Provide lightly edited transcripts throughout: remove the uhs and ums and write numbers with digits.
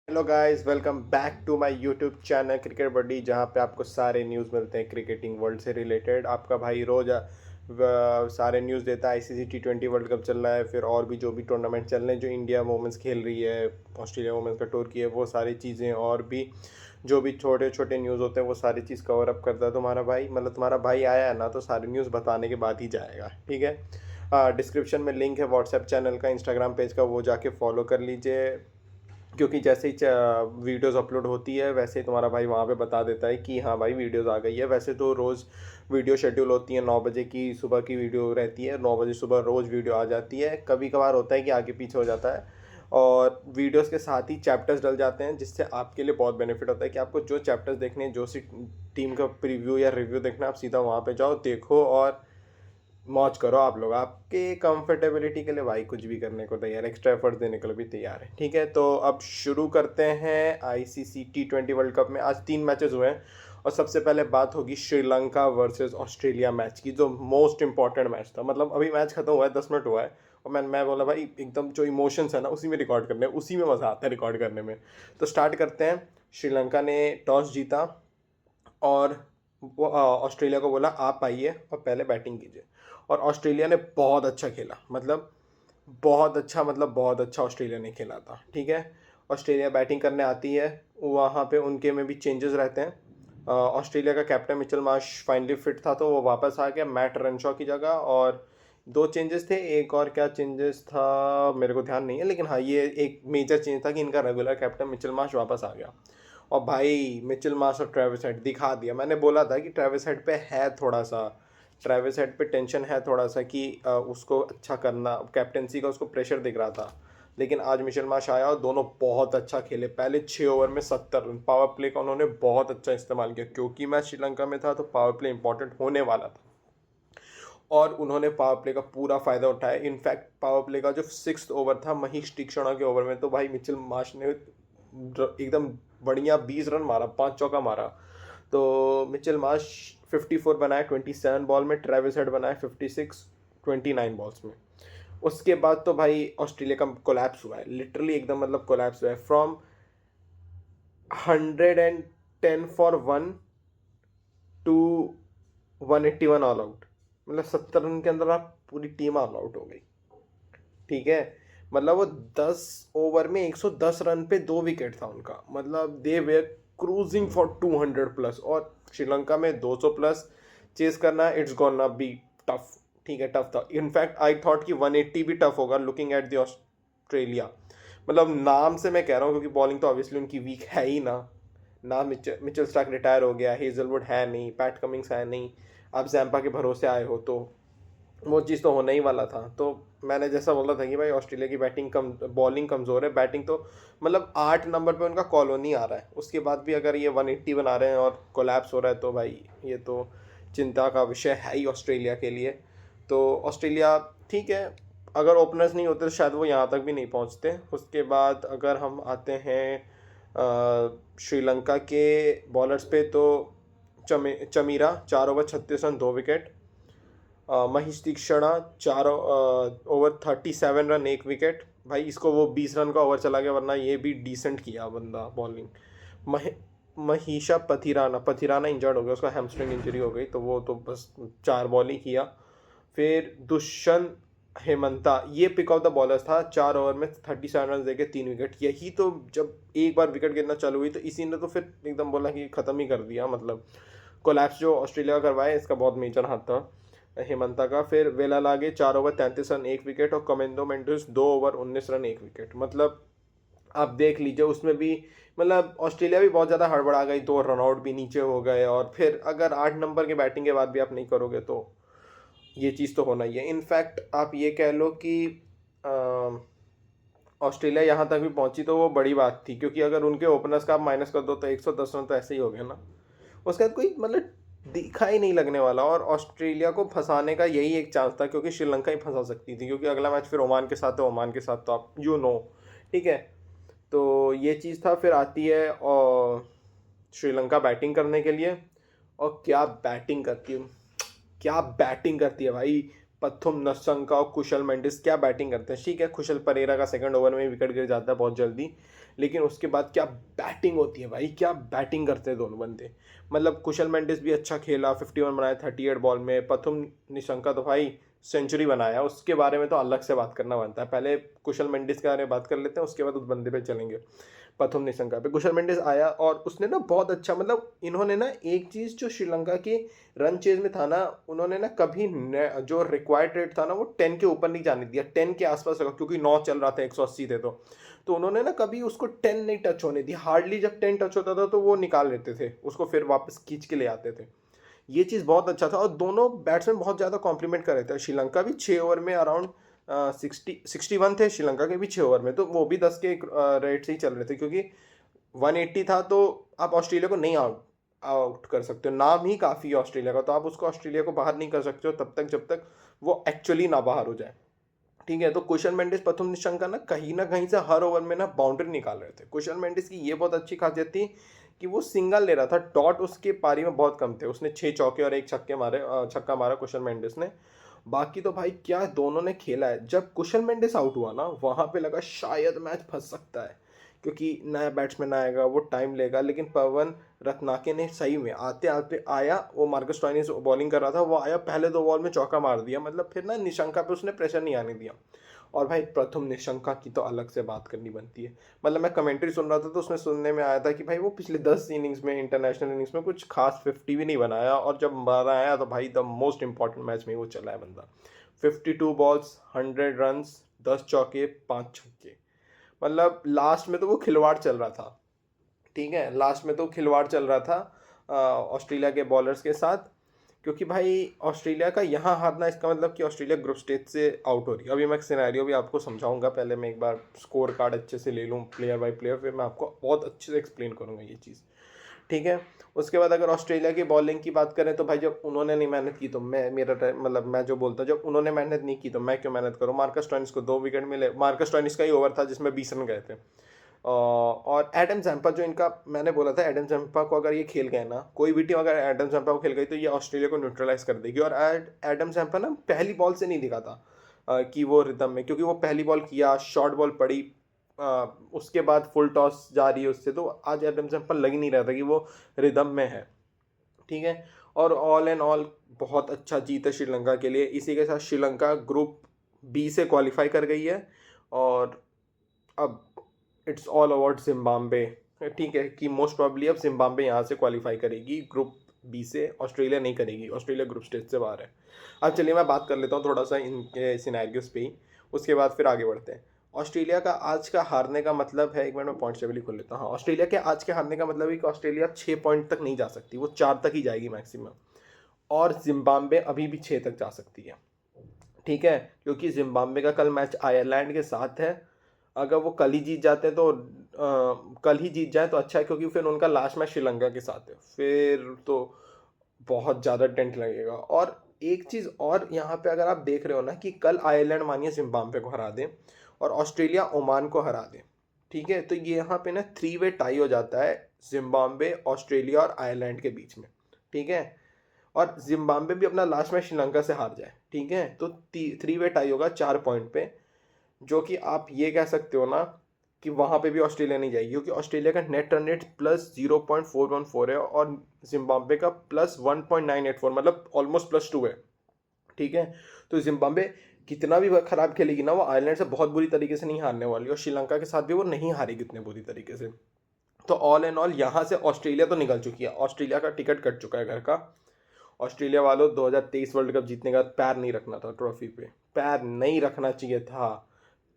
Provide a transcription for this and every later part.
Hello guys, welcome back to my YouTube channel cricket buddy, जहां पे आपको सारे न्यूज़ मिलते हैं क्रिकेटिंग वर्ल्ड से रिलेटेड। आपका भाई रोज़ सारे न्यूज़ देता है। आईसीसी T20 वर्ल्ड कप चल रहा है, फिर और भी जो भी टूर्नामेंट चल रहे हैं, जो इंडिया वोमेंस खेल रही है, ऑस्ट्रेलिया वोमेंस का टूर की है, वो सारी चीज़ें और भी जो भी छोटे छोटे न्यूज़ होते हैं वो सारी चीज़ कवर अप करता है तुम्हारा भाई। मतलब तुम्हारा भाई आया है ना, तो सारी न्यूज़ बताने के बाद ही जाएगा, ठीक है। डिस्क्रिप्शन में लिंक है व्हाट्सएप चैनल का, इंस्टाग्राम पेज का, वो जाके फॉलो कर लीजिए, क्योंकि जैसे ही वीडियोस अपलोड होती है वैसे ही तुम्हारा भाई वहाँ पे बता देता है कि हाँ भाई वीडियोस आ गई है। वैसे तो रोज़ वीडियो शेड्यूल होती है, 9 बजे की सुबह की वीडियो रहती है, 9 बजे सुबह रोज़ वीडियो आ जाती है। कभी कभार होता है कि आगे पीछे हो जाता है, और वीडियोस के साथ ही चैप्टर्स डल जाते हैं, जिससे आपके लिए बहुत बेनिफिट होता है कि आपको जो चैप्टर्स देखने हैं, जो सी टीम का प्रीव्यू या रिव्यू देखना है, आप सीधा वहाँ पे जाओ, देखो और मौज करो। आप लोग आपके कंफर्टेबिलिटी के लिए भाई कुछ भी करने को तैयार है, एक्स्ट्रा एफर्ट देने के लिए भी तैयार है, ठीक है। तो अब शुरू करते हैं आईसीसी T20 वर्ल्ड कप में। आज 3 मैचेस हुए हैं, और सबसे पहले बात होगी श्रीलंका वर्सेस ऑस्ट्रेलिया मैच की, जो मोस्ट इंपॉर्टेंट मैच था। मतलब अभी मैच खत्म हुआ है, 10 मिनट हुआ है, और मैं बोला भाई एकदम जो इमोशंस है ना उसी में रिकॉर्ड करने हैं, उसी में मज़ा आता है रिकॉर्ड करने में। तो स्टार्ट करते हैं। श्रीलंका ने टॉस जीता, और वो ऑस्ट्रेलिया को बोला आप आइए और पहले बैटिंग कीजिए। और ऑस्ट्रेलिया ने बहुत अच्छा खेला, मतलब बहुत अच्छा, मतलब बहुत अच्छा ऑस्ट्रेलिया ने खेला था, ठीक है। ऑस्ट्रेलिया बैटिंग करने आती है, वहाँ पे उनके में भी चेंजेस रहते हैं। ऑस्ट्रेलिया का captain Mitchell Marsh finally fit था, तो वो वापस आ गया मैट रनशॉ की जगह। और दो चेंजेस थे, एक और क्या चेंजेस था मेरे को ध्यान नहीं है, लेकिन हाँ ये एक मेजर चेंज था कि इनका रेगुलर कैप्टन मिचेल मार्श वापस आ गया। और भाई मिचेल मार्श और ट्रेविस हेड दिखा दिया। मैंने बोला था कि ट्रेविस हेड पे है थोड़ा सा, ट्रेविस हेड पे टेंशन है थोड़ा सा कि उसको अच्छा करना, कैप्टेंसी का उसको प्रेशर दिख रहा था। लेकिन आज मिचेल मार्श आया और दोनों बहुत अच्छा खेले। पहले 6 ओवर में 70 रन, पावर प्ले का उन्होंने बहुत अच्छा इस्तेमाल किया, क्योंकि मैच श्रीलंका में था तो पावर प्ले इंपॉर्टेंट होने वाला था, और उन्होंने पावर प्ले का पूरा फ़ायदा उठाया। इनफैक्ट पावर प्ले का जो 6th ओवर था महीश तीक्षणा के ओवर में, तो भाई मिचेल मार्श ने एकदम बढ़िया 20 रन मारा, 5 चौका मारा। तो मिचेल मार्श 54 बनाए 27 बॉल में, ट्रेविस हेड बनाए 56 29 बॉल्स में। उसके बाद तो भाई ऑस्ट्रेलिया का कोलैप्स हुआ है, लिटरली एकदम, मतलब कोलैप्स हुआ है। From 110 for 1 to 181 all out, मतलब 70 रन के अंदर आप पूरी टीम ऑल आउट हो गई, ठीक है। मतलब वो 10 ओवर में 110 रन पे 2 विकेट था उनका, मतलब दे वेयर क्रूजिंग फॉर 200+। और श्रीलंका में 200+ चेस करना, इट्स गोना बी टफ, ठीक है, टफ था। इनफैक्ट आई थॉट कि 180 भी टफ होगा, लुकिंग एट द ऑस्ट्रेलिया। मतलब नाम से मैं कह रहा हूँ, क्योंकि बॉलिंग तो ऑब्वियसली उनकी वीक है ही ना मिचेल स्टार्क रिटायर हो गया, हेजलवुड है नहीं, पैट कमिंग्स है नहीं, आप जैम्पा के भरोसे आए हो, तो वो चीज़ तो होने ही वाला था। तो मैंने जैसा बोला था कि भाई ऑस्ट्रेलिया की बैटिंग कम, बॉलिंग कमज़ोर है, बैटिंग तो मतलब 8 नंबर पे उनका कॉलोनी आ रहा है, उसके बाद भी अगर ये 180 बना रहे हैं और कोलैप्स हो रहा है, तो भाई ये तो चिंता का विषय है ही ऑस्ट्रेलिया के लिए। तो ऑस्ट्रेलिया ठीक है, अगर ओपनर्स नहीं होते तो शायद वो यहाँ तक भी नहीं पहुँचते। उसके बाद अगर हम आते हैं श्रीलंका के बॉलर्स पे, तो Chameera 4 over 36 run 2 wicket, Mahesh Theekshana 4 over 37 run 1 wicket. भाई इसको वो 20 रन का ओवर चला गया, वरना ये भी डिसेंट किया बंदा बॉलिंग। महे महीशा पथिराना इंजर्ड हो गया, उसका हैमस्ट्रिंग इंजरी हो गई, तो वो तो बस 4 बॉल ही किया। फिर दुष्यंत हेमंता ये पिक ऑफ द बॉलर्स था, 4 ओवर में 37 रन देके 3 विकेट। यही तो जब एक बार विकेट गिरना चालू हुई, तो इसी ने तो फिर एकदम बोला कि ख़त्म ही कर दिया। मतलब कोलैप्स जो ऑस्ट्रेलिया का करवाया, इसका बहुत मेजर हाथ था हेमंता का। फिर वेला लागे 4 ओवर 33 रन 1 विकेट, और कमेंदो मेंडिस 2 ओवर 19 रन 1 विकेट। मतलब आप देख लीजिए उसमें भी, मतलब ऑस्ट्रेलिया भी बहुत ज़्यादा हड़बड़ा गई, 2 रनआउट भी नीचे हो गए, और फिर अगर 8 नंबर के बैटिंग के बाद भी आप नहीं करोगे तो ये चीज़ तो होना ही है। इनफैक्ट आप ये कह लो कि ऑस्ट्रेलिया यहाँ तक भी पहुंची तो वो बड़ी बात थी, क्योंकि अगर उनके ओपनर्स का आप माइनस कर दो तो 110 रन तो ऐसे ही हो गए ना। उसके बाद कोई मतलब दिखा ही नहीं लगने वाला, और ऑस्ट्रेलिया को फंसाने का यही एक चांस था, क्योंकि श्रीलंका ही फंसा सकती थी, क्योंकि अगला मैच फिर ओमान के साथ है, ओमान के साथ तो आप ठीक है। तो ये चीज़ था। फिर आती है और श्रीलंका बैटिंग करने के लिए, और क्या बैटिंग करती है, क्या बैटिंग करती है भाई। पथुम नसंका और कुशल मेंडिस क्या बैटिंग करते हैं। ठीक है, कुशल परेरा का 2nd ओवर में विकेट गिर जाता है बहुत जल्दी, लेकिन उसके बाद क्या बैटिंग होती है भाई, क्या बैटिंग करते हैं दोनों बंदे। मतलब कुशल मेंडिस भी अच्छा खेला, 51 बनाया 38 बॉल में। प्रथुम निशंका तो भाई सेंचुरी बनाया, उसके बारे में तो अलग से बात करना बनता है। पहले कुशल मेंडिस के बारे में बात कर लेते हैं, उसके बाद उस बंदे पे चलेंगे। प्रथुम निशंका पे कुशल मेंडिस आया और उसने ना बहुत अच्छा, मतलब इन्होंने ना एक चीज़ जो श्रीलंका के रन चेज में था ना, उन्होंने ना कभी जो रिक्वायर्ड रेट था ना वो 10 के ऊपर नहीं जाने दिया, 10 के आसपास रखा, क्योंकि 9 चल रहा था, 180 थे। तो उन्होंने ना कभी उसको 10 नहीं टच होने दी। हार्डली जब 10 टच होता था तो वो निकाल लेते थे उसको, फिर वापस खींच के ले आते थे। ये चीज़ बहुत अच्छा था। और दोनों बैट्समैन बहुत ज़्यादा कॉम्प्लीमेंट कर रहे थे। श्रीलंका भी 6 ओवर में अराउंड 61 थे श्रीलंका के भी 6 ओवर में, तो वो भी 10 के रेट से ही चल रहे थे, क्योंकि 180 था। तो आप ऑस्ट्रेलिया को नहीं आउट आउट कर सकते हो, नाम ही काफ़ी है ऑस्ट्रेलिया का, तो आप उसको ऑस्ट्रेलिया को बाहर नहीं कर सकते हो तब तक जब तक वो एक्चुअली ना बाहर हो जाए। ठीक है, तो कुशल मेंडिस प्रथम निशंका ना कहीं से हर ओवर में ना बाउंड्री निकाल रहे थे। कुशल मेंडिस की ये बहुत अच्छी खासियत थी कि वो सिंगल ले रहा था, डॉट उसके पारी में बहुत कम थे। उसने 6 चौके और 1 छक्के मारे, छक्का मारा कुशल मेंडिस ने। बाकी तो भाई क्या दोनों ने खेला है। जब कुशल मेंडिस आउट हुआ ना, वहां पे लगा शायद मैच फंस सकता है, क्योंकि नया बैट्समैन आएगा, वो टाइम लेगा। लेकिन पवन रत्नाके ने सही में आते आते आया, वो मार्कस स्टोइनिस बॉलिंग कर रहा था, वो आया पहले 2 बॉल में चौका मार दिया। मतलब फिर ना निशंका पे उसने प्रेशर नहीं आने दिया। और भाई प्रथम निशंका की तो अलग से बात करनी बनती है। मतलब मैं कमेंट्री सुन रहा था तो उसमें सुनने में आया था कि भाई वो पिछले 10 इनिंग्स में, इंटरनेशनल इनिंग्स में कुछ खास 50 भी नहीं बनाया, और जब बारह आया तो भाई द मोस्ट इंपॉर्टेंट मैच में वो चला है बंदा। 52 बॉल्स, 100 रन्स, 10 चौके, 5 छक्के। मतलब लास्ट में तो वो खिलवाड़ चल रहा था। ठीक है, लास्ट में तो खिलवाड़ चल रहा था ऑस्ट्रेलिया के बॉलर्स के साथ, क्योंकि भाई ऑस्ट्रेलिया का यहाँ हारना, इसका मतलब कि ऑस्ट्रेलिया ग्रुप स्टेज से आउट हो रही है। अभी मैं सिनेरियो भी आपको समझाऊंगा, पहले मैं एक बार स्कोर कार्ड अच्छे से ले लूँ प्लेयर बाय प्लेयर, फिर मैं आपको बहुत अच्छे से एक्सप्लेन करूँगा ये चीज़। ठीक है, उसके बाद अगर ऑस्ट्रेलिया की बॉलिंग की बात करें तो भाई जब उन्होंने नहीं मेहनत की तो मतलब मैं जो बोलता हूँ, जब उन्होंने मेहनत नहीं की तो मैं क्यों मेहनत करूँ। मार्कस स्टोइनिस को 2 विकेट मिले, मार्कस स्टोइनिस का ही ओवर था जिसमें 20 रन गए थे। और एडम जैम्पा, जो इनका मैंने बोला था, एडम जैम्पा को अगर ये खेल गए ना, कोई भी टीम अगर एडम जैम्पा को खेल गई तो ये ऑस्ट्रेलिया को न्यूट्रलाइज कर देगी। और एडम जैम्पा ना पहली बॉल से नहीं दिखा था कि वो रिदम में, क्योंकि वो पहली बॉल किया, शॉर्ट बॉल पड़ी, उसके बाद फुल टॉस जा रही है उससे, तो आज एडम जैम्पा लग ही नहीं रहा था कि वो रिदम में है। ठीक है, और ऑल एंड ऑल बहुत अच्छा जीत है श्रीलंका के लिए। इसी के साथ श्रीलंका ग्रुप बी से क्वालिफाई कर गई है। और अब इट्स ऑल अबाउट जिम्बाब्वे। ठीक है, कि मोस्ट प्रॉब्ली अब जिम्बाब्वे यहाँ से क्वालिफाई करेगी ग्रुप बी से, ऑस्ट्रेलिया नहीं करेगी, ऑस्ट्रेलिया ग्रुप स्टेज से बाहर है। अब चलिए मैं बात कर लेता हूँ थोड़ा सा इनके सिनेरियोस पे ही, उसके बाद फिर आगे बढ़ते हैं। ऑस्ट्रेलिया का आज का हारने का मतलब है, एक मिनट में पॉइंट टेबल ही खोल लेता हूँ। हाँ, ऑस्ट्रेलिया के आज के हारने का मतलब है कि ऑस्ट्रेलिया 6 पॉइंट तक नहीं जा सकती, वो 4 तक ही जाएगी मैक्सिमम। और जिम्बाब्वे अभी भी 6 तक जा सकती है। ठीक है, क्योंकि जिम्बाब्वे का कल मैच आयरलैंड के साथ है। अगर वो कल ही जीत जाते हैं तो कल ही जीत जाए तो अच्छा है, क्योंकि फिर उनका लास्ट मैच श्रीलंका के साथ है, फिर तो बहुत ज़्यादा टेंट लगेगा। और एक चीज़ और यहाँ पे अगर आप देख रहे हो ना, कि कल आयरलैंड मानिए जिम्बाब्वे को हरा दे और ऑस्ट्रेलिया ओमान को हरा दे, ठीक है, तो ये यहाँ पे ना 3 वे टाई हो जाता है जिम्बाब्वे, ऑस्ट्रेलिया और आयरलैंड के बीच में। ठीक है, और जिम्बाब्वे भी अपना लास्ट मैच श्रीलंका से हार जाए, ठीक है, तो 3 वे टाई होगा 4 पॉइंट पे, जो कि आप ये कह सकते हो ना कि वहाँ पे भी ऑस्ट्रेलिया नहीं जाएगी, क्योंकि ऑस्ट्रेलिया का नेट रन रेट +0.414 है और जिम्बाब्वे का +1.984, मतलब ऑलमोस्ट +2 है। ठीक है, तो जिम्बाब्वे कितना भी खराब खेलेगी ना, वो आयरलैंड से बहुत बुरी तरीके से नहीं हारने वाली, और श्रीलंका के साथ भी वो नहीं हारेगी इतने बुरी तरीके से। तो ऑल एंड ऑल यहाँ से ऑस्ट्रेलिया तो निकल चुकी है, ऑस्ट्रेलिया का टिकट कट चुका है घर का। ऑस्ट्रेलिया वालों, 2023 वर्ल्ड कप जीतने का पैर नहीं रखना था ट्रॉफी पे, पैर नहीं रखना चाहिए था।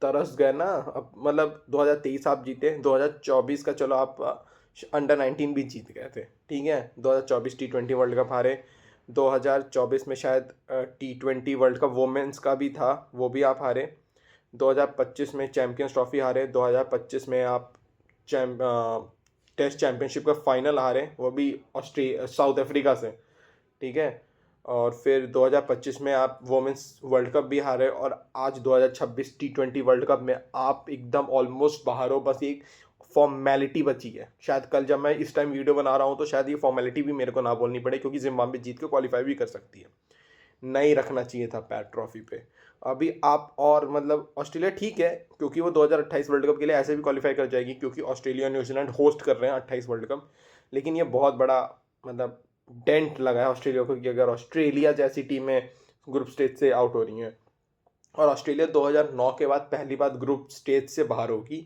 तरस गए ना। अब मतलब 2023 आप जीते, 2024 का चलो आप अंडर 19 भी जीत गए थे, ठीक है, 2024 T20 वर्ल्ड कप हारे, 2024 में शायद T20 वर्ल्ड कप वोमेंस का भी था, वो भी आप हारे, 2025 में चैम्पियंस ट्रॉफी हारे, 2025 में आप टेस्ट चैम्पियनशिप का फाइनल हारे, वो भी साउथ अफ्रीका से। ठीक है, और फिर 2025 में आप वोमेंस वर्ल्ड कप भी हारे, और आज 2026 T20 वर्ल्ड कप में आप एकदम ऑलमोस्ट बाहर हो, बस एक फॉर्मेलिटी बची है। शायद कल जब मैं इस टाइम वीडियो बना रहा हूँ तो शायद ये फॉर्मेलिटी भी मेरे को ना बोलनी पड़े, क्योंकि जिम्बाब्वे जीत के क्वालिफाई भी कर सकती है। नहीं रखना चाहिए था पैट ट्रॉफी पे। अभी आप और मतलब ऑस्ट्रेलिया ठीक है क्योंकि वो 2028 वर्ल्ड कप के लिए ऐसे भी क्वालिफाई कर जाएगी क्योंकि ऑस्ट्रेलिया और न्यूजीलैंड होस्ट कर रहे हैं 28 वर्ल्ड कप। लेकिन ये बहुत बड़ा मतलब डेंट लगा है ऑस्ट्रेलिया को कि अगर ऑस्ट्रेलिया जैसी टीमें ग्रुप स्टेज से आउट हो रही हैं, और ऑस्ट्रेलिया 2009 के बाद पहली बार ग्रुप स्टेज से बाहर होगी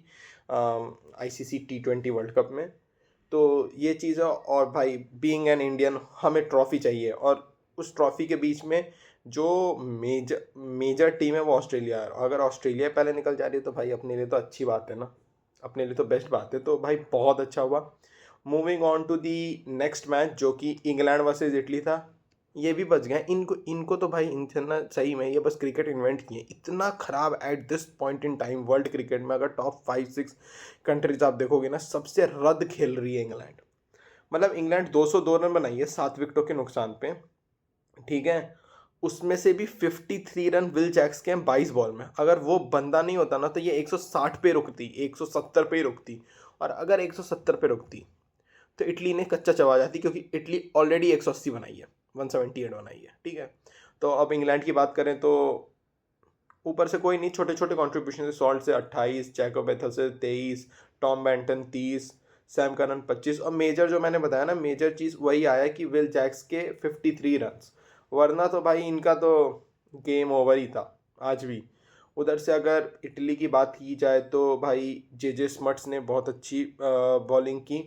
आईसीसी T20 वर्ल्ड कप में। तो ये चीज़ है। और भाई बीइंग एन इंडियन हमें ट्रॉफी चाहिए, और उस ट्रॉफी के बीच में जो मेजर मेजर टीम है वो ऑस्ट्रेलिया है। अगर ऑस्ट्रेलिया पहले निकल जा रही है तो भाई अपने लिए तो अच्छी बात है ना, अपने लिए तो बेस्ट बात है। तो भाई बहुत अच्छा हुआ। Moving on to the next match जो कि इंग्लैंड वर्सेस इटली था। ये भी बच गए। इनको इनको तो भाई इतना सही में ये बस क्रिकेट इन्वेंट किए, इतना खराब at this point in time world cricket में। अगर टॉप 5-6 कंट्रीज आप देखोगे ना, सबसे रद्द खेल रही है इंग्लैंड। मतलब इंग्लैंड 202 रन बनाई है 7 विकेटों के नुकसान पे, ठीक है। उसमें से भी 53 रन विल जैक्स के हैं 22 बॉल में। अगर वो बंदा नहीं होता ना तो ये 160 पे रुकती, 170 पे ही रुकती। और अगर 170 पे रुकती तो इटली ने कच्चा चबा जाती क्योंकि इटली ऑलरेडी 180 बनाई है, 178 बनाई है, ठीक है। तो अब इंग्लैंड की बात करें तो ऊपर से कोई नहीं, छोटे छोटे कॉन्ट्रीब्यूशन से सॉल्ट से 28, चैको बेथल से 23, टॉम बैंटन 30, सैम करन 25, और मेजर जो मैंने बताया ना, मेजर चीज़ वही आया कि विल जैक्स के 53 रन। वरना तो भाई इनका तो गेम ओवर ही था आज भी। उधर से अगर इटली की बात की जाए तो भाई जे स्मट्स ने बहुत अच्छी बॉलिंग की।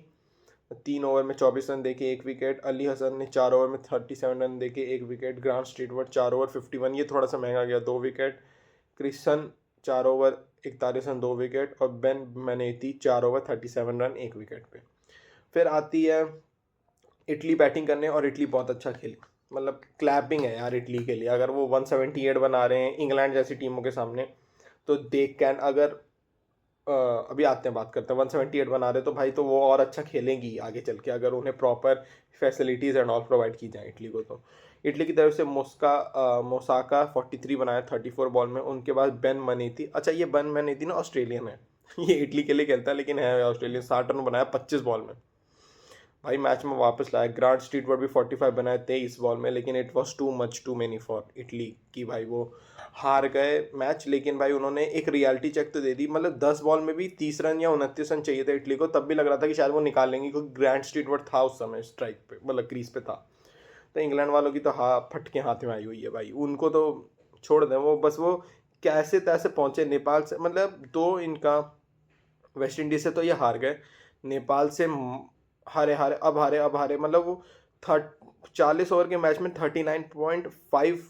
3 ओवर में 24 रन देके 1 विकेट। अली हसन ने 4 ओवर में 37 रन देके 1 विकेट। ग्रांट स्ट्रीटवर्ड 4 ओवर 51, ये थोड़ा सा महंगा गया, 2 wicket. Krishna 4 over 41 run 2 wicket. और बेन मैनेती 4 ओवर 37 रन 1 विकेट पे। फिर आती है इटली बैटिंग करने, और इटली बहुत अच्छा खेली। मतलब क्लैपिंग है यार इटली के लिए। अगर वो 178 बना रहे हैं इंग्लैंड जैसी टीमों के सामने तो दे कैन, अगर अभी आते हैं बात करते हैं 178 बना रहे तो भाई तो वो और अच्छा खेलेंगी आगे चल के, अगर उन्हें proper facilities and all provide की जाए इटली को। तो इटली की तरफ से मोसाका 43 बनाया 34 बॉल में। उनके बाद बेन मनेती, अच्छा ये बेन मनेती ना ऑस्ट्रेलियन है ये इटली के लिए खेलता है लेकिन है ऑस्ट्रेलियन। 60 रन बनाया 25 बॉल में, भाई मैच में वापस लाया। ग्रांट स्ट्रीटवर्ड भी 45 बनाया 23 बॉल में, लेकिन it was too much too many for Italy की। भाई वो हार गए मैच, लेकिन भाई उन्होंने एक रियलिटी चेक तो दे दी। मतलब 10 बॉल में भी 30 रन या 29 रन चाहिए था इटली को, तब भी लग रहा था कि शायद वो निकाल लेंगे क्योंकि ग्रांट स्ट्रीटवर्ड था उस समय स्ट्राइक पे, मतलब क्रीज पे था। तो इंग्लैंड वालों की तो फटके हाथ में आई हुई है भाई। उनको तो छोड़ दें, वो बस वो कैसे तैसे पहुंचे नेपाल से। मतलब दो इनका वेस्ट इंडीज से तो ये हार गए, नेपाल से हारे हारे अब हारे अब हारे। मतलब वो 40 ओवर के मैच में 39.5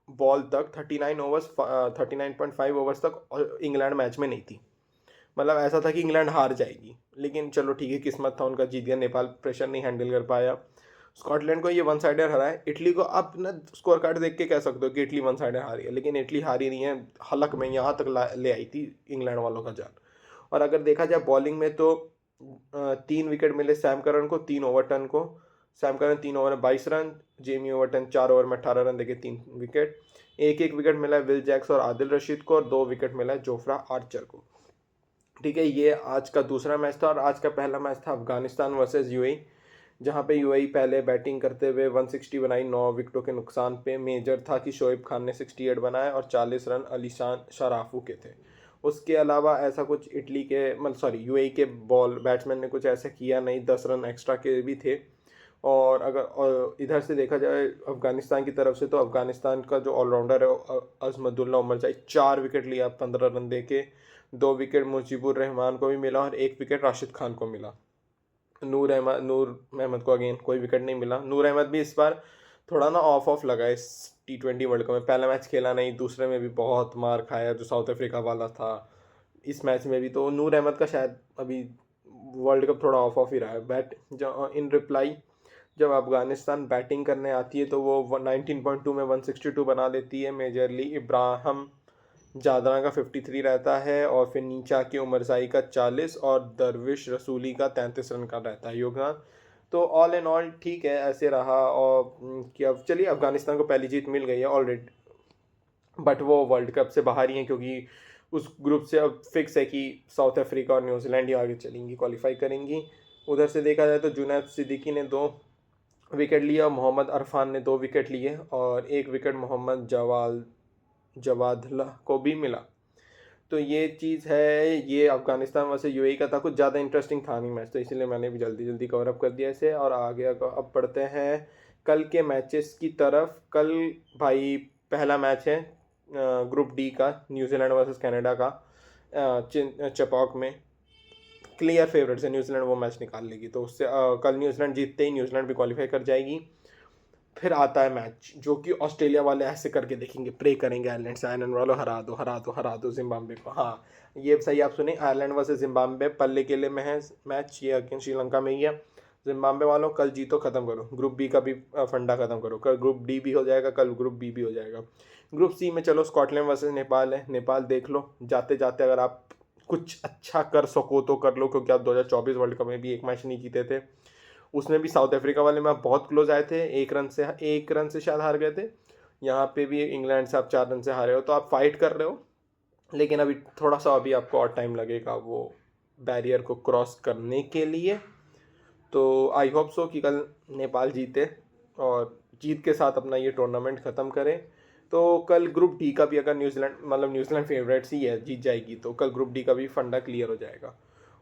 बॉल तक 39.5 ओवर्स तक इंग्लैंड मैच में नहीं थी। मतलब ऐसा था कि इंग्लैंड हार जाएगी, लेकिन चलो ठीक है, किस्मत था उनका, जीत गया। नेपाल प्रेशर नहीं हैंडल कर पाया। स्कॉटलैंड को ये वन साइडर हरा है। इटली को आप ना स्कोर कार्ड देख के कह सकते हो कि इटली वन साइडर हारी है, लेकिन इटली हारी नहीं है। हलक में यहाँ तक ले आई थी इंग्लैंड वालों का जान। और अगर देखा जाए बॉलिंग में तो 3 विकेट मिले सैम करन को, 3 ओवरटन को। सैम करन 3 ओवर में 22 रन, जेमी ओवरटन 4 ओवर में 18 रन देके 3 विकेट। एक एक विकेट मिला है विल जैक्स और आदिल रशीद को, और 2 विकेट मिला है जोफ्रा आर्चर को, ठीक है। ये आज का दूसरा मैच था। और आज का पहला मैच था अफगानिस्तान वर्सेस यूएई, जहां पे यूएई पहले बैटिंग करते हुए 160 बनाई 9 विकेटों के नुकसान पे। मेजर था कि शोएब खान ने 68 बनाए और 40 रन अलीशान शराफू के थे। उसके अलावा ऐसा कुछ इटली के मतलब सॉरी यूएई के बैट्समैन ने कुछ ऐसा किया नहीं। 10 रन एक्स्ट्रा के भी थे। और अगर इधर से देखा जाए अफगानिस्तान की तरफ से, तो अफगानिस्तान का जो ऑलराउंडर है अजमतुल्ला उमर जाई, 4 विकेट लिया 15 रन दे के। 2 विकेट मुजीबुर रहमान को भी मिला और 1 विकेट राशिद खान को मिला। नूर अहमद को अगेन कोई विकेट नहीं मिला। नूर अहमद भी इस बार थोड़ा ना ऑफ लगा इस T20 वर्ल्ड कप में। पहला मैच खेला नहीं, दूसरे में भी बहुत मार खाया जो साउथ अफ्रीका वाला था। इस मैच में भी तो नूर अहमद का शायद अभी वर्ल्ड कप थोड़ा ऑफ ही रहा है। इन रिप्लाई जब अफगानिस्तान बैटिंग करने आती है तो वो 19.2 में 162 बना लेती है। मेजरली इब्राहिम जादरा का 53 रहता है, और फिर नीचा के उमरजाई का 40 और दरविश रसूली का 33 रन का रहता है योगदान। तो ऑल एंड ऑल ठीक है, ऐसे रहा। और कि अब चलिए अफगानिस्तान को पहली जीत मिल गई है ऑलरेडी, बट वो वर्ल्ड कप से बाहर ही हैं क्योंकि उस ग्रुप से अब फिक्स है कि साउथ अफ्रीका और न्यूजीलैंड ही आगे चलेंगी, क्वालिफाई करेंगी। उधर से देखा जाए तो जुनैद सिद्दीकी ने 2 विकेट लिया। मोहम्मद अरफान ने 2 विकेट लिए और 1 विकेट मोहम्मद जवादला को भी मिला। तो ये चीज़ है। ये अफगानिस्तान वैसे यूएई का था, कुछ ज़्यादा इंटरेस्टिंग था नहीं मैच, तो इसलिए मैंने भी जल्दी जल्दी कवर अप कर दिया इसे। और आगे अब बढ़ते हैं कल के मैचेस की तरफ। कल भाई पहला मैच है ग्रुप डी का, न्यूजीलैंड वर्सेस कनाडा का, चपॉक में। क्लियर फेवरेट्स है न्यूजीलैंड, वो मैच निकाल लेगी, तो उससे कल न्यूजीलैंड जीतते ही न्यूजीलैंड भी क्वालिफाई कर जाएगी। फिर आता है मैच जो कि ऑस्ट्रेलिया वाले ऐसे करके देखेंगे, प्रे करेंगे आयरलैंड से, आयरलैंड वालों हरा दो हरा दो हरा दो जिम्बाब्वे को। हाँ, ये सही आप सुने, आयरलैंड वर्सेस जिम्बाब्वे पल्ले केले में है मैच, ये अगेंस्ट श्रीलंका में ही है। जिम्बाब्वे वालों कल जीतो, ख़त्म करो ग्रुप बी का भी फंडा ख़त्म करो। कल ग्रुप डी भी हो जाएगा, कल ग्रुप बी भी हो जाएगा। ग्रुप सी में चलो स्कॉटलैंड वर्सेस नेपाल है। नेपाल देख लो, जाते जाते अगर आप कुछ अच्छा कर सको तो कर लो, क्योंकि आप 2024 वर्ल्ड कप में भी एक मैच नहीं जीते थे। उसमें भी साउथ अफ्रीका वाले में आप बहुत क्लोज आए थे, 1 रन से शायद हार गए थे। यहाँ पे भी इंग्लैंड से आप 4 रन से हारे हो, तो आप फाइट कर रहे हो, लेकिन अभी थोड़ा सा अभी आपको और टाइम लगेगा वो बैरियर को क्रॉस करने के लिए। तो आई होप सो कि कल नेपाल जीते और जीत के साथ अपना ये टूर्नामेंट ख़त्म करें। तो कल ग्रुप डी का भी, अगर न्यूजीलैंड फेवरेट्स ही है, जीत जाएगी, तो कल ग्रुप डी का भी फंडा क्लियर हो जाएगा।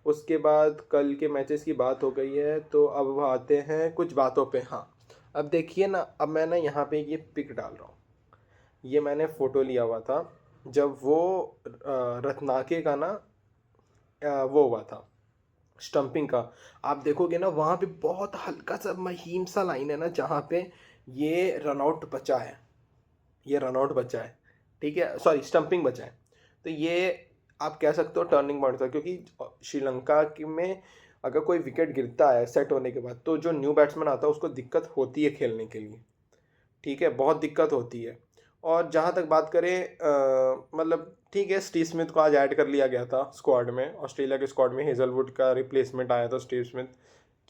उसके बाद कल के मैचेस की बात हो गई है, तो अब आते हैं कुछ बातों पे। हाँ, अब देखिए ना, अब मैं ना यहाँ पे ये पिक डाल रहा हूँ, ये मैंने फ़ोटो लिया हुआ था जब वो रत्नाके का ना वो हुआ था स्टंपिंग का। आप देखोगे ना, वहाँ पे बहुत हल्का सा महीन सा लाइन है ना, जहाँ पे ये रनआउट बचा है, ये रनआउट बचा है, ठीक है, सॉरी स्टंपिंग बचा है। तो ये आप कह सकते हो टर्निंग पॉइंट था, क्योंकि श्रीलंका की में अगर कोई विकेट गिरता है सेट होने के बाद, तो जो न्यू बैट्समैन आता है उसको दिक्कत होती है खेलने के लिए, ठीक है, बहुत दिक्कत होती है। और जहाँ तक बात करें मतलब ठीक है, स्टीव स्मिथ को आज ऐड कर लिया गया था स्क्वाड में, ऑस्ट्रेलिया के स्क्वाड में हेजलवुड का रिप्लेसमेंट आया था स्टीव स्मिथ।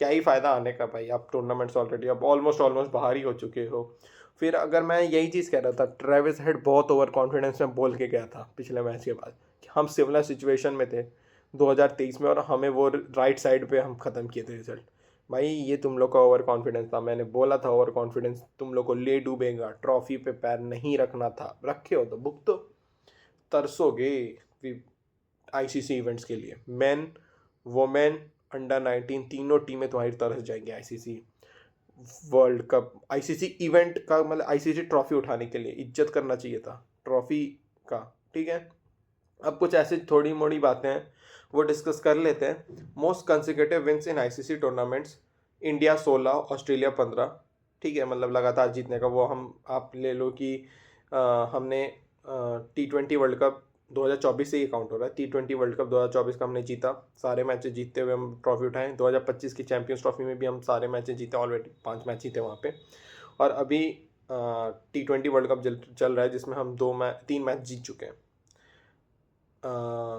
क्या ही फ़ायदा आने का भाई, आप टूर्नामेंट्स ऑलरेडी अब ऑलमोस्ट बाहर ही हो चुके हो। फिर अगर मैं यही चीज़ कह रहा था, ट्रेविस हेड बहुत ओवर कॉन्फिडेंस में बोल के गया था पिछले मैच के बाद कि हम सिमिलर सिचुएशन में थे 2023 में और हमें वो राइट साइड पे हम ख़त्म किए थे रिजल्ट। भाई ये तुम लोग का ओवर कॉन्फिडेंस था, मैंने बोला था ओवर कॉन्फिडेंस तुम लोग को ले डूबेगा, ट्रॉफी पे पैर नहीं रखना था, रखे हो तो भुगतो, तरसोगे आईसीसी इवेंट्स के लिए। मेन, वोमेन, अंडर 19 तीनों टीमें तुम्हारी तरस जाएंगी ICC world cup, ICC event का, मतलब आईसीसी ट्रॉफी उठाने के लिए। इज्जत करना चाहिए था ट्रॉफी का, ठीक है। अब कुछ ऐसी थोड़ी मोड़ी बातें हैं, वो डिस्कस कर लेते हैं। Most consecutive wins in ICC tournaments, India 16, Australia 15, ठीक है, मतलब लगातार जीतने का वो हम आप ले लो कि हमने T20 वर्ल्ड कप 2024 से ये काउंट हो रहा है। T20 वर्ल्ड कप 2024 का हमने जीता, सारे मैचेस जीतते हुए हम ट्रॉफी उठाए। 2025 की चैंपियंस ट्रॉफी में भी हम सारे मैचेस जीते, ऑलरेडी 5 मैच जीते वहाँ पे। और अभी T20 वर्ल्ड कप चल रहा है, जिसमें हम 3 मैच जीत चुके हैं,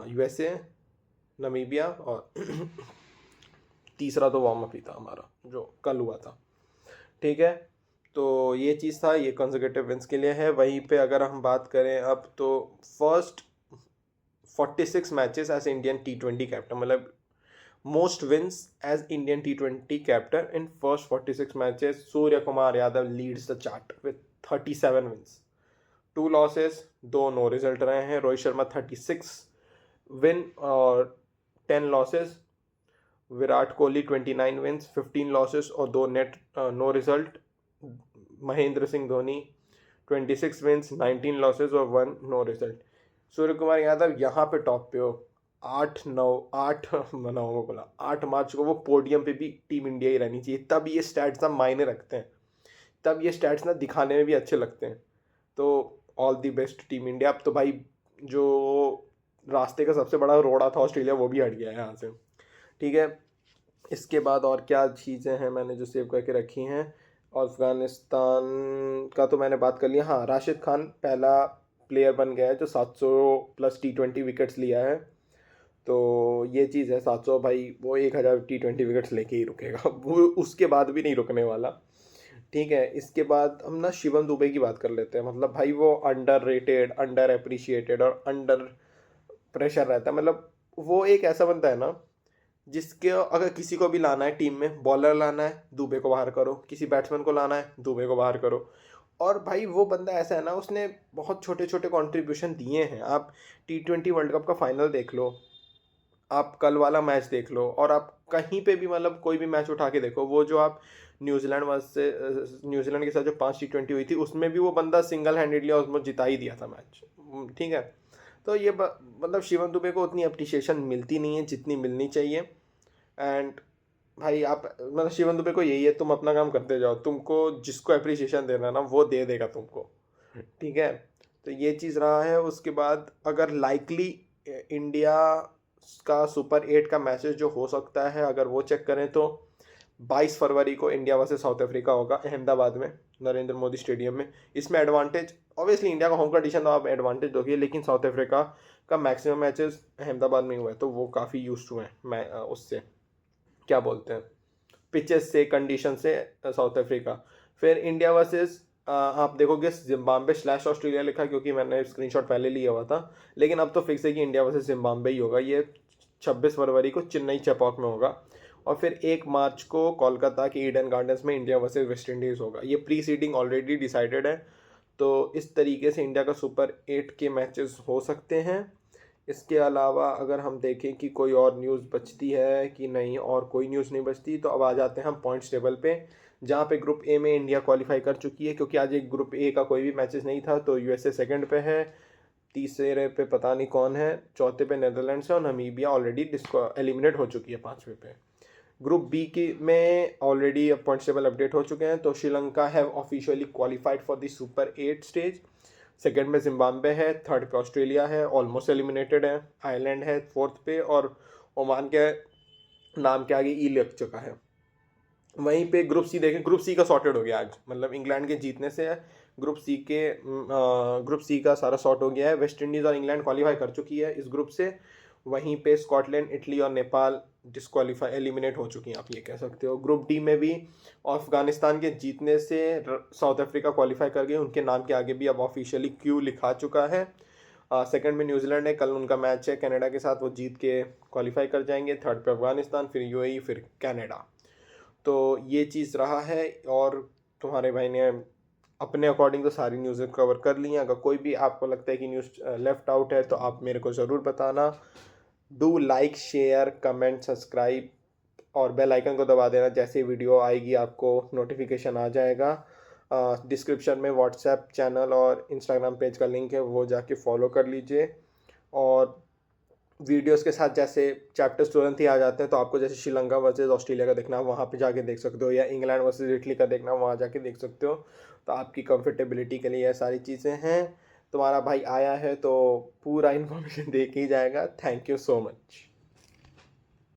यूएसए, नमीबिया, और तीसरा तो वार्म अप ही था हमारा जो कल हुआ था, ठीक है। तो ये चीज़ था, ये कंसेक्यूटिव विंस के लिए है। वहीं पे अगर हम बात करें अब, तो first 46 matches as Indian T20 captain, मतलब most wins as Indian T20 captain in first 46 matches, Suryakumar Yadav leads the chart with 37 wins, 2 losses, 2 no result रहे हैं। रोहित शर्मा 36 विन और 10 losses. Virat Kohli 29 wins, 15 losses और 2 net no result. Mahendra Singh Dhoni 26 wins, 19 losses और 1 no result. Suryakumar Yadav यहाँ पे top पे हो, 8 मार्च को वो पोडियम पे भी टीम इंडिया ही रहनी चाहिए, तब ये स्टैट्स ना मायने रखते हैं, तब ये स्टैट्स ना दिखाने में भी अच्छे लगते हैं। तो all the best team India. अब तो भाई जो रास्ते का सबसे बड़ा रोड़ा था ऑस्ट्रेलिया, वो भी हट गया है यहाँ से, ठीक है। इसके बाद और क्या चीज़ें हैं मैंने जो सेव करके रखी हैं, अफगानिस्तान का तो मैंने बात कर लिया। हाँ, राशिद खान पहला प्लेयर बन गया है जो 700 प्लस T20 विकेट्स लिया है, तो ये चीज़ है। 700 भाई, वो 1000 T20 विकेट्स लेके ही रुकेगा, वो उसके बाद भी नहीं रुकने वाला, ठीक है। इसके बाद हम ना शिवम दुबे की बात कर लेते हैं। मतलब भाई वो अंडर रेटेड, अंडर अप्रिशिएटेड और अंडर प्रेशर रहता है। मतलब वो एक ऐसा बंदा है ना जिसके अगर किसी को भी लाना है टीम में, बॉलर लाना है दुबे को बाहर करो, किसी बैट्समैन को लाना है दुबे को बाहर करो। और भाई वो बंदा ऐसा है ना, उसने बहुत छोटे छोटे कंट्रीब्यूशन दिए हैं। आप T20 वर्ल्ड कप का फाइनल देख लो, आप कल वाला मैच देख लो, और आप कहीं पे भी मतलब कोई भी मैच उठा के देखो, वो जो आप न्यूजीलैंड के साथ जो 5 T20 हुई थी उसमें भी वो बंदा सिंगल हैंडेडली ऑलमोस्ट जिता ही दिया था मैच। ठीक है। तो ये मतलब शिवम दुबे को उतनी अप्रिशिएशन मिलती नहीं है जितनी मिलनी चाहिए। एंड भाई आप मतलब शिवम दुबे को यही है, तुम अपना काम करते जाओ, तुमको जिसको अप्रिशिएशन देना ना वो दे देगा तुमको। ठीक है। तो ये चीज़ रहा है। उसके बाद अगर लाइकली इंडिया का सुपर 8 का मैचेस जो हो सकता है अगर वो चेक करें तो 22 फरवरी को इंडिया वर्सेस साउथ अफ्रीका होगा अहमदाबाद में, नरेंद्र मोदी स्टेडियम में। इसमें एडवांटेज ऑब्वियसली इंडिया का होम कंडीशन तो आप एडवांटेज दोगे, लेकिन साउथ अफ्रीका का मैक्सिमम मैचेस अहमदाबाद में हुआ है तो वो काफ़ी यूज टू हैं। मैं उससे क्या बोलते हैं पिचेस से, कंडीशन से साउथ अफ्रीका। फिर इंडिया वर्सेस आप देखोगे जिम्बाब्वे/ऑस्ट्रेलिया लिखा क्योंकि मैंने स्क्रीनशॉट पहले लिया हुआ था, लेकिन अब तो फिक्स है कि इंडिया वर्सेस जिम्बाब्वे ही होगा। ये 26 फरवरी को चेन्नई चेपॉक में होगा। और फिर 1 मार्च को कोलकाता के ईडन गार्डन्स में इंडिया वर्सेस वेस्ट इंडीज़ होगा। ये प्री सीडिंग ऑलरेडी डिसाइडेड है। तो इस तरीके से इंडिया का सुपर 8 के मैचेस हो सकते हैं। इसके अलावा अगर हम देखें कि कोई और न्यूज़ बचती है कि नहीं, और कोई न्यूज़ नहीं बचती, तो अब आ जाते हैं हम पॉइंट्स टेबल पे, जहाँ पे ग्रुप ए में इंडिया क्वालिफाई कर चुकी है क्योंकि आज एक ग्रुप ए का कोई भी मैचेस नहीं था। तो यूएसए सेकंड पे है, तीसरे पे पता नहीं कौन है, चौथे पे नेदरलैंड्स है, और नमीबिया ऑलरेडी एलिमिनेट हो चुकी है 5वें पे। ग्रुप बी की में ऑलरेडी पॉइंट्स टेबल अपडेट हो चुके हैं। तो Sri Lanka have officially qualified for the super 8 stage. Second में जिम्बाब्वे है, थर्ड पे ऑस्ट्रेलिया है, ऑलमोस्ट एलिमिनेटेड है। आयरलैंड है फोर्थ पे, और ओमान के नाम के आगे ई लग चुका है। वहीं पे ग्रुप सी देखें, ग्रुप सी का सॉर्टेड हो गया आज, मतलब इंग्लैंड के जीतने से ग्रुप सी का सारा सॉर्ट हो गया है। वेस्ट इंडीज़ और इंग्लैंड क्वालिफाई कर चुकी है इस ग्रुप से। वहीं पे स्कॉटलैंड, इटली और नेपाल डिस्क्वालीफाई एलिमिनेट हो चुकी हैं, आप ये कह सकते हो। ग्रुप डी में भी अफगानिस्तान के जीतने से साउथ अफ्रीका क्वालिफाई कर गए, उनके नाम के आगे भी अब ऑफिशियली क्यू लिखा चुका है। सेकंड में न्यूजीलैंड है, कल उनका मैच है कनाडा के साथ, वो जीत के क्वालिफाई कर जाएंगे। थर्ड पे अफगानिस्तान, फिर यूएई, फिर कनाडा। तो ये चीज़ रहा है। और तुम्हारे भाई ने अपने अकॉर्डिंग तो सारी न्यूज़ कवर कर ली हैं। अगर कोई भी आपको लगता है कि न्यूज़ लेफ्ट आउट है तो आप मेरे को ज़रूर बताना। Do like, share, comment, subscribe और बेल आइकन को दबा देना। जैसे वीडियो आएगी आपको नोटिफिकेशन आ जाएगा। डिस्क्रिप्शन में व्हाट्सएप चैनल और इंस्टाग्राम पेज का लिंक है, वो जाके फॉलो कर लीजिए। और वीडियोस के साथ जैसे चैप्टर्स तुरंत ही आ जाते हैं, तो आपको जैसे श्रीलंका वर्सेस ऑस्ट्रेलिया का देखना है वहाँ पे जाके देख सकते हो, या इंग्लैंड वर्सेस इटली का देखना वहाँ जाके देख सकते हो। तो आपकी कंफर्टेबिलिटी के लिए ये सारी चीज़ें हैं। तुम्हारा भाई आया है तो पूरा इन्फॉर्मेशन दे के ही जाएगा। Thank you so much.